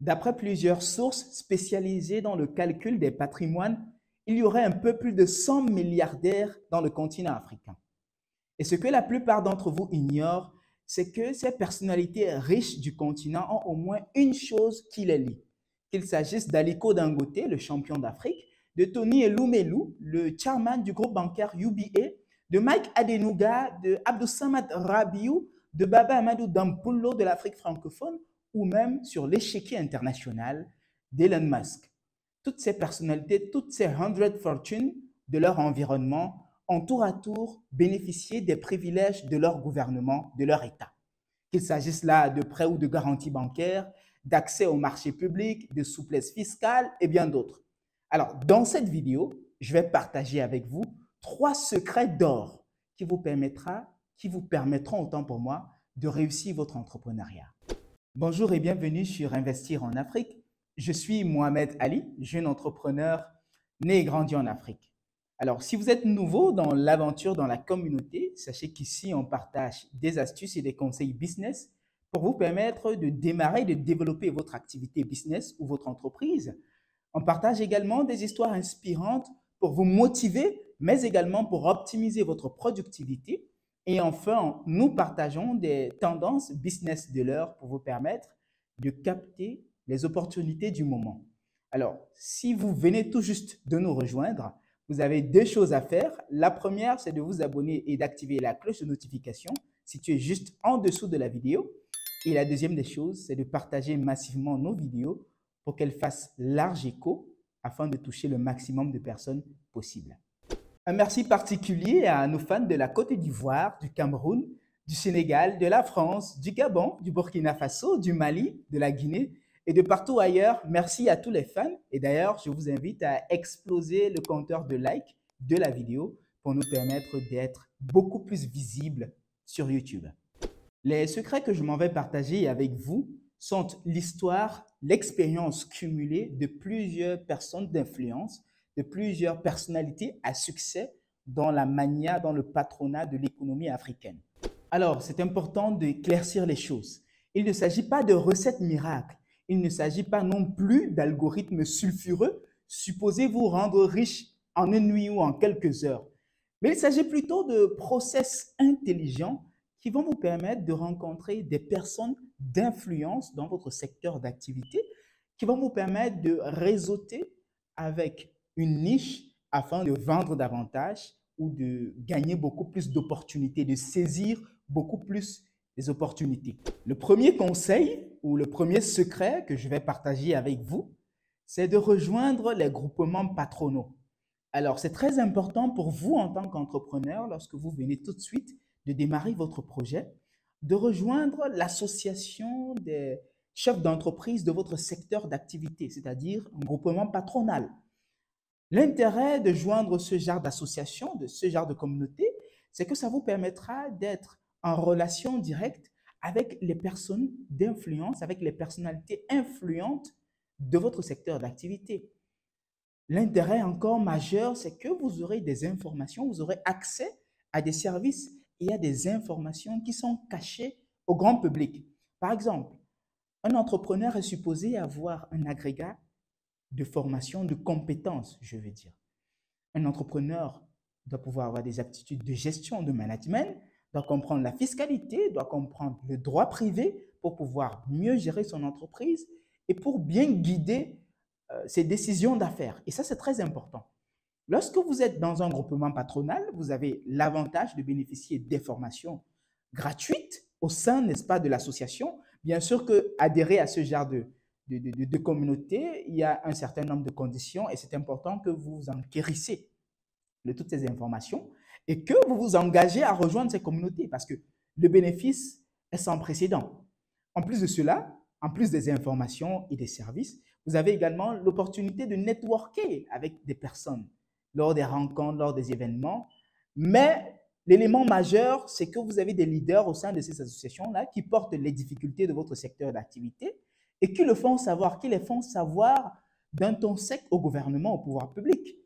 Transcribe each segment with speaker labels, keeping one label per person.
Speaker 1: D'après plusieurs sources spécialisées dans le calcul des patrimoines, il y aurait un peu plus de 100 milliardaires dans le continent africain. Et ce que la plupart d'entre vous ignorent, c'est que ces personnalités riches du continent ont au moins une chose qui les lie. Qu'il s'agisse d'Aliko Dangote, le champion d'Afrique, de Tony Elumelu, le chairman du groupe bancaire UBA, de Mike Adenuga, de Abdou-Samad Rabiou, de Baba Amadou Dampullo de l'Afrique francophone, ou même sur l'échiquier international d'Elon Musk. Toutes ces personnalités, toutes ces 100 fortunes de leur environnement ont tour à tour bénéficié des privilèges de leur gouvernement, de leur État. Qu'il s'agisse là de prêts ou de garanties bancaires, d'accès aux marchés publics, de souplesse fiscale et bien d'autres. Alors, dans cette vidéo, je vais partager avec vous 3 secrets d'or qui vous permettront, autant pour moi, de réussir votre entrepreneuriat. Bonjour et bienvenue sur Investir en Afrique. Je suis Mohamed Ali, jeune entrepreneur né et grandi en Afrique. Alors, si vous êtes nouveau dans l'aventure, dans la communauté, sachez qu'ici, on partage des astuces et des conseils business pour vous permettre de démarrer et de développer votre activité business ou votre entreprise. On partage également des histoires inspirantes pour vous motiver, mais également pour optimiser votre productivité. Et enfin, nous partageons des tendances business de l'heure pour vous permettre de capter les opportunités du moment. Alors, si vous venez tout juste de nous rejoindre, vous avez 2 choses à faire. La première, c'est de vous abonner et d'activer la cloche de notification située juste en dessous de la vidéo. Et la deuxième des choses, c'est de partager massivement nos vidéos pour qu'elles fassent large écho afin de toucher le maximum de personnes possible. Un merci particulier à nos fans de la Côte d'Ivoire, du Cameroun, du Sénégal, de la France, du Gabon, du Burkina Faso, du Mali, de la Guinée et de partout ailleurs. Merci à tous les fans. Et d'ailleurs, je vous invite à exploser le compteur de likes de la vidéo pour nous permettre d'être beaucoup plus visibles sur YouTube. Les secrets que je m'en vais partager avec vous sont l'histoire, l'expérience cumulée de plusieurs personnes d'influence, de plusieurs personnalités à succès dans la mania, dans le patronat de l'économie africaine. Alors, c'est important d'éclaircir les choses. Il ne s'agit pas de recettes miracles. Il ne s'agit pas non plus d'algorithmes sulfureux supposés vous rendre riche en une nuit ou en quelques heures. Mais il s'agit plutôt de process intelligents qui vont vous permettre de rencontrer des personnes d'influence dans votre secteur d'activité, qui vont vous permettre de réseauter avec une niche afin de vendre davantage ou de gagner beaucoup plus d'opportunités, de saisir beaucoup plus des opportunités. Le premier conseil ou le premier secret que je vais partager avec vous, c'est de rejoindre les groupements patronaux. Alors, c'est très important pour vous en tant qu'entrepreneur, lorsque vous venez tout de suite de démarrer votre projet, de rejoindre l'association des chefs d'entreprise de votre secteur d'activité, c'est-à-dire un groupement patronal. L'intérêt de joindre ce genre d'association, de ce genre de communauté, c'est que ça vous permettra d'être en relation directe avec les personnes d'influence, avec les personnalités influentes de votre secteur d'activité. L'intérêt encore majeur, c'est que vous aurez des informations, vous aurez accès à des services et à des informations qui sont cachées au grand public. Par exemple, un entrepreneur est supposé avoir un agrégat de formation, de compétences, je veux dire. Un entrepreneur doit pouvoir avoir des aptitudes de gestion, de management, doit comprendre la fiscalité, doit comprendre le droit privé pour pouvoir mieux gérer son entreprise et pour bien guider ses décisions d'affaires. Et ça, c'est très important. Lorsque vous êtes dans un groupement patronal, vous avez l'avantage de bénéficier des formations gratuites au sein, n'est-ce pas, de l'association. Bien sûr qu'adhérer à ce genre de communauté, il y a un certain nombre de conditions et c'est important que vous vous enquérissez de toutes ces informations et que vous vous engagez à rejoindre ces communautés parce que le bénéfice est sans précédent. En plus de cela, en plus des informations et des services, vous avez également l'opportunité de networker avec des personnes lors des rencontres, lors des événements. Mais l'élément majeur, c'est que vous avez des leaders au sein de ces associations-là qui portent les difficultés de votre secteur d'activité et qui le font savoir, qui les font savoir d'un ton sec au gouvernement, au pouvoir public.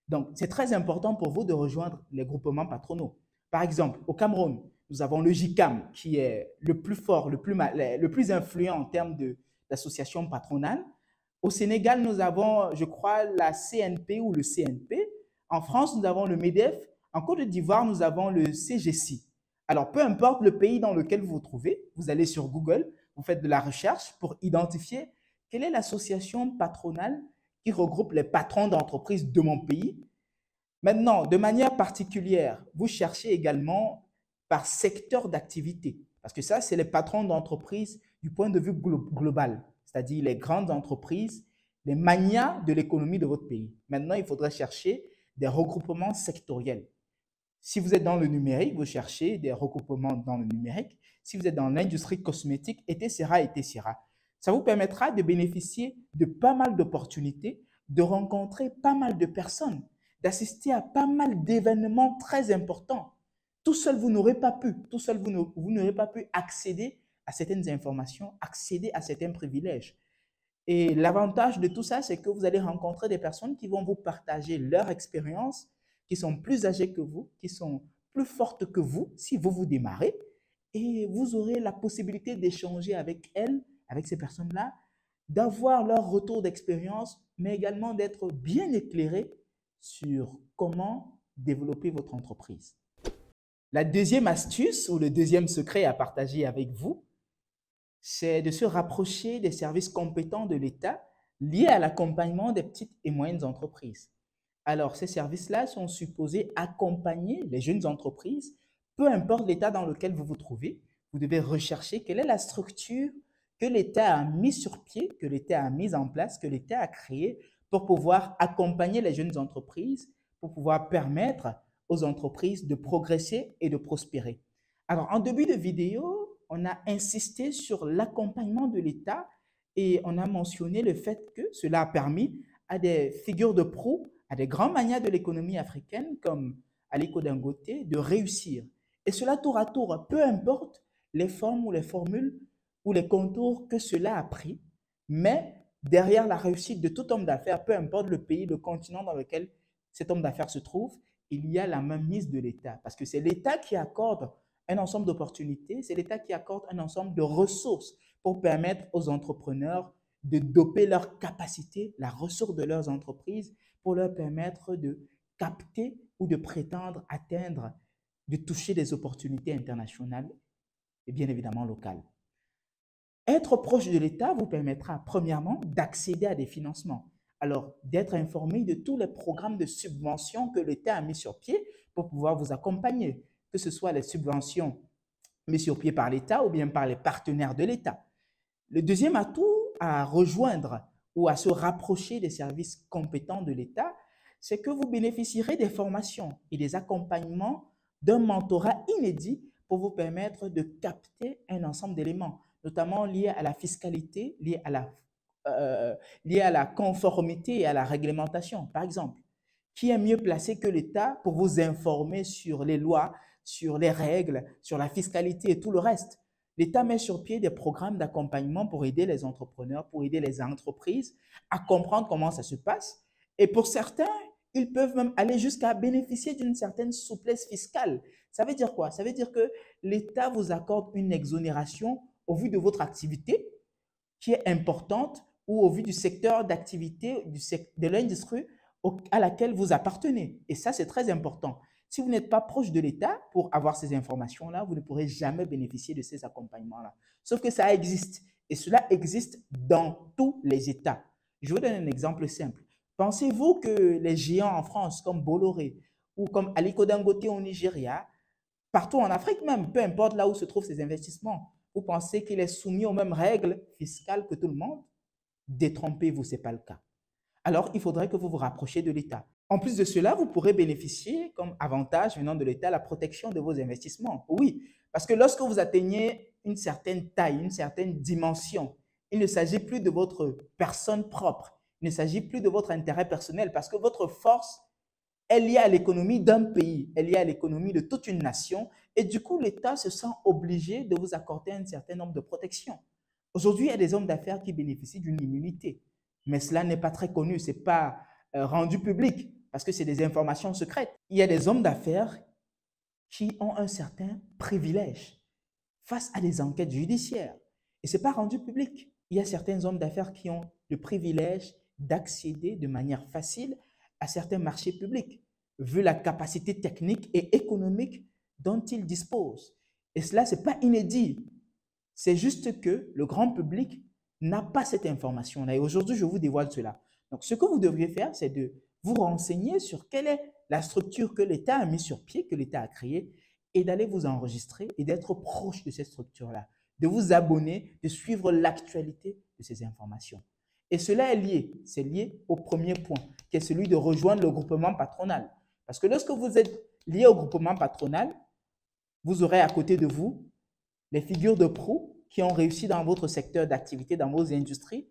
Speaker 1: Donc, c'est très important pour vous de rejoindre les groupements patronaux. Par exemple, au Cameroun, nous avons le JICAM qui est le plus fort, le plus influent en termes d'associations patronales. Au Sénégal, nous avons, je crois, la CNP ou le CNP. En France, nous avons le MEDEF. En Côte d'Ivoire, nous avons le CGC. Alors, peu importe le pays dans lequel vous vous trouvez, vous allez sur Google, vous faites de la recherche pour identifier quelle est l'association patronale qui regroupe les patrons d'entreprises de mon pays. Maintenant, de manière particulière, vous cherchez également par secteur d'activité, parce que ça, c'est les patrons d'entreprises du point de vue global, c'est-à-dire les grandes entreprises, les magnats de l'économie de votre pays. Maintenant, il faudrait chercher des regroupements sectoriels. Si vous êtes dans le numérique, vous cherchez des regroupements dans le numérique. Si vous êtes dans l'industrie cosmétique, etc., etc. Ça vous permettra de bénéficier de pas mal d'opportunités, de rencontrer pas mal de personnes, d'assister à pas mal d'événements très importants. Tout seul, vous n'aurez pas pu. Tout seul, vous n'aurez pas pu accéder à certaines informations, accéder à certains privilèges. Et l'avantage de tout ça, c'est que vous allez rencontrer des personnes qui vont vous partager leur expérience, qui sont plus âgées que vous, qui sont plus fortes que vous, si vous vous démarrez. Et vous aurez la possibilité d'échanger avec elles, avec ces personnes-là, d'avoir leur retour d'expérience, mais également d'être bien éclairé sur comment développer votre entreprise. La deuxième astuce ou le deuxième secret à partager avec vous, c'est de se rapprocher des services compétents de l'État liés à l'accompagnement des petites et moyennes entreprises. Alors, ces services-là sont supposés accompagner les jeunes entreprises, peu importe l'état dans lequel vous vous trouvez. Vous devez rechercher quelle est la structure que l'État a mise sur pied, que l'État a mise en place, que l'État a créée pour pouvoir accompagner les jeunes entreprises, pour pouvoir permettre aux entreprises de progresser et de prospérer. Alors, en début de vidéo, on a insisté sur l'accompagnement de l'État et on a mentionné le fait que cela a permis à des figures de proue, à des grands magnats de l'économie africaine comme Aliko Dangote de réussir. Et cela tour à tour, peu importe les formes ou les formules ou les contours que cela a pris, mais derrière la réussite de tout homme d'affaires, peu importe le pays, le continent dans lequel cet homme d'affaires se trouve, il y a la mainmise de l'État. Parce que c'est l'État qui accorde un ensemble d'opportunités, c'est l'État qui accorde un ensemble de ressources pour permettre aux entrepreneurs de doper leurs capacités, la ressource de leurs entreprises, pour leur permettre de capter ou de prétendre atteindre, de toucher des opportunités internationales et bien évidemment locales. Être proche de l'État vous permettra premièrement d'accéder à des financements. Alors, d'être informé de tous les programmes de subvention que l'État a mis sur pied pour pouvoir vous accompagner, que ce soit les subventions mises sur pied par l'État ou bien par les partenaires de l'État. Le deuxième atout à rejoindre ou à se rapprocher des services compétents de l'État, c'est que vous bénéficierez des formations et des accompagnements d'un mentorat inédit pour vous permettre de capter un ensemble d'éléments, notamment liés à la fiscalité, liés à la conformité et à la réglementation. Par exemple, qui est mieux placé que l'État pour vous informer sur les lois, sur les règles, sur la fiscalité et tout le reste? L'État met sur pied des programmes d'accompagnement pour aider les entrepreneurs, pour aider les entreprises à comprendre comment ça se passe. Et pour certains, ils peuvent même aller jusqu'à bénéficier d'une certaine souplesse fiscale. Ça veut dire quoi? Ça veut dire que l'État vous accorde une exonération au vu de votre activité qui est importante ou au vu du secteur d'activité de l'industrie à laquelle vous appartenez. Et ça, c'est très important. Si vous n'êtes pas proche de l'État pour avoir ces informations-là, vous ne pourrez jamais bénéficier de ces accompagnements-là. Sauf que ça existe. Et cela existe dans tous les États. Je vous donne un exemple simple. Pensez-vous que les géants en France, comme Bolloré ou comme Aliko Dangote au Nigeria, partout en Afrique même, peu importe là où se trouvent ces investissements, vous pensez qu'il est soumis aux mêmes règles fiscales que tout le monde? Détrompez-vous, ce n'est pas le cas. Alors, il faudrait que vous vous rapprochiez de l'État. En plus de cela, vous pourrez bénéficier comme avantage venant de l'État la protection de vos investissements. Oui, parce que lorsque vous atteignez une certaine taille, une certaine dimension, il ne s'agit plus de votre personne propre, il ne s'agit plus de votre intérêt personnel parce que votre force est liée à l'économie d'un pays, elle est liée à l'économie de toute une nation et du coup, l'État se sent obligé de vous accorder un certain nombre de protections. Aujourd'hui, il y a des hommes d'affaires qui bénéficient d'une immunité, mais cela n'est pas très connu, ce n'est pas rendu public parce que c'est des informations secrètes. Il y a des hommes d'affaires qui ont un certain privilège face à des enquêtes judiciaires et ce n'est pas rendu public. il y a certains hommes d'affaires qui ont le privilège d'accéder de manière facile à certains marchés publics, vu la capacité technique et économique dont ils disposent. Et cela, ce n'est pas inédit. C'est juste que le grand public n'a pas cette information-là. Et aujourd'hui, je vous dévoile cela. Donc, ce que vous devriez faire, c'est de vous renseigner sur quelle est la structure que l'État a mis sur pied, que l'État a créée, et d'aller vous enregistrer et d'être proche de cette structure-là, de vous abonner, de suivre l'actualité de ces informations. Et cela est lié, c'est lié au premier point, qui est celui de rejoindre le groupement patronal. Parce que lorsque vous êtes lié au groupement patronal, vous aurez à côté de vous les figures de proue qui ont réussi dans votre secteur d'activité, dans vos industries,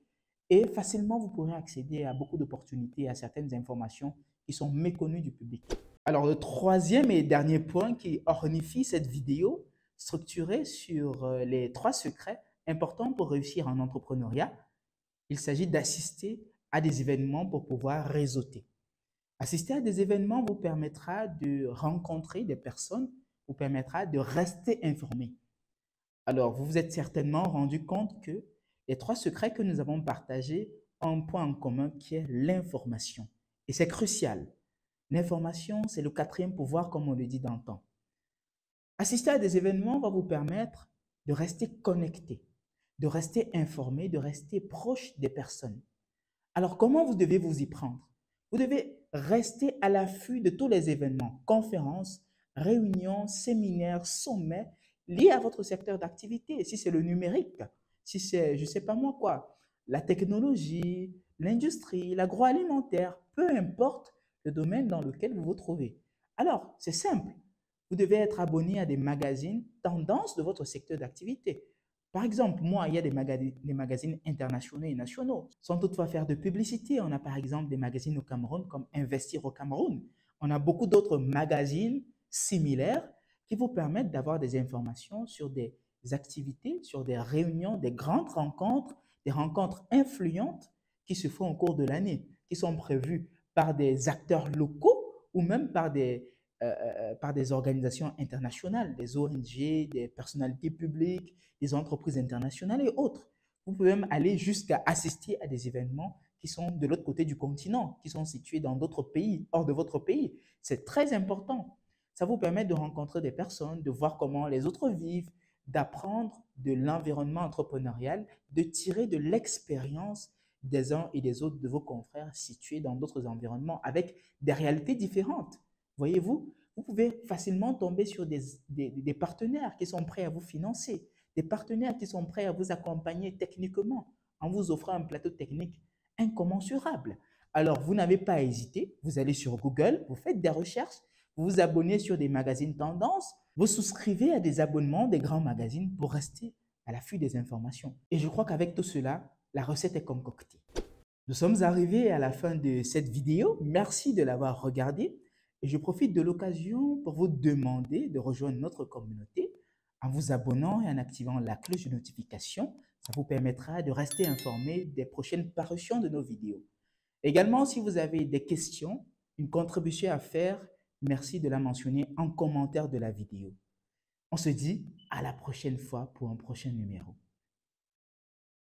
Speaker 1: et facilement vous pourrez accéder à beaucoup d'opportunités, à certaines informations qui sont méconnues du public. Alors, le troisième et dernier point qui ornifie cette vidéo, structurée sur les 3 secrets importants pour réussir en entrepreneuriat, il s'agit d'assister à des événements pour pouvoir réseauter. Assister à des événements vous permettra de rencontrer des personnes, vous permettra de rester informé. Alors, vous vous êtes certainement rendu compte que les 3 secrets que nous avons partagés ont un point en commun qui est l'information. Et c'est crucial. L'information, c'est le 4e pouvoir, comme on le dit dans le temps. Assister à des événements va vous permettre de rester connecté, de rester informé, de rester proche des personnes. Alors, comment vous devez vous y prendre? Vous devez rester à l'affût de tous les événements, conférences, réunions, séminaires, sommets liés à votre secteur d'activité. Si c'est le numérique, si c'est, je ne sais pas moi quoi, la technologie, l'industrie, l'agroalimentaire, peu importe le domaine dans lequel vous vous trouvez. Alors, c'est simple. Vous devez être abonné à des magazines tendances de votre secteur d'activité. Par exemple, moi, il y a des magazines internationaux et nationaux. Sans toutefois faire de publicité, on a par exemple des magazines au Cameroun comme Investir au Cameroun. On a beaucoup d'autres magazines similaires qui vous permettent d'avoir des informations sur des activités, sur des réunions, des grandes rencontres, des rencontres influentes qui se font au cours de l'année, qui sont prévues par des acteurs locaux ou même par des organisations internationales, des ONG, des personnalités publiques, des entreprises internationales et autres. Vous pouvez même aller jusqu'à assister à des événements qui sont de l'autre côté du continent, qui sont situés dans d'autres pays, hors de votre pays. C'est très important. Ça vous permet de rencontrer des personnes, de voir comment les autres vivent, d'apprendre de l'environnement entrepreneurial, de tirer de l'expérience des uns et des autres de vos confrères situés dans d'autres environnements avec des réalités différentes. Voyez-vous, vous pouvez facilement tomber sur des partenaires qui sont prêts à vous financer, des partenaires qui sont prêts à vous accompagner techniquement en vous offrant un plateau technique incommensurable. Alors, vous n'avez pas à hésiter, vous allez sur Google, vous faites des recherches, vous vous abonnez sur des magazines tendances, vous souscrivez à des abonnements des grands magazines pour rester à l'affût des informations. Et je crois qu'avec tout cela, la recette est concoctée. Nous sommes arrivés à la fin de cette vidéo. Merci de l'avoir regardée. Et je profite de l'occasion pour vous demander de rejoindre notre communauté en vous abonnant et en activant la cloche de notification. Ça vous permettra de rester informé des prochaines parutions de nos vidéos. Également, si vous avez des questions, une contribution à faire, merci de la mentionner en commentaire de la vidéo. On se dit à la prochaine fois pour un prochain numéro.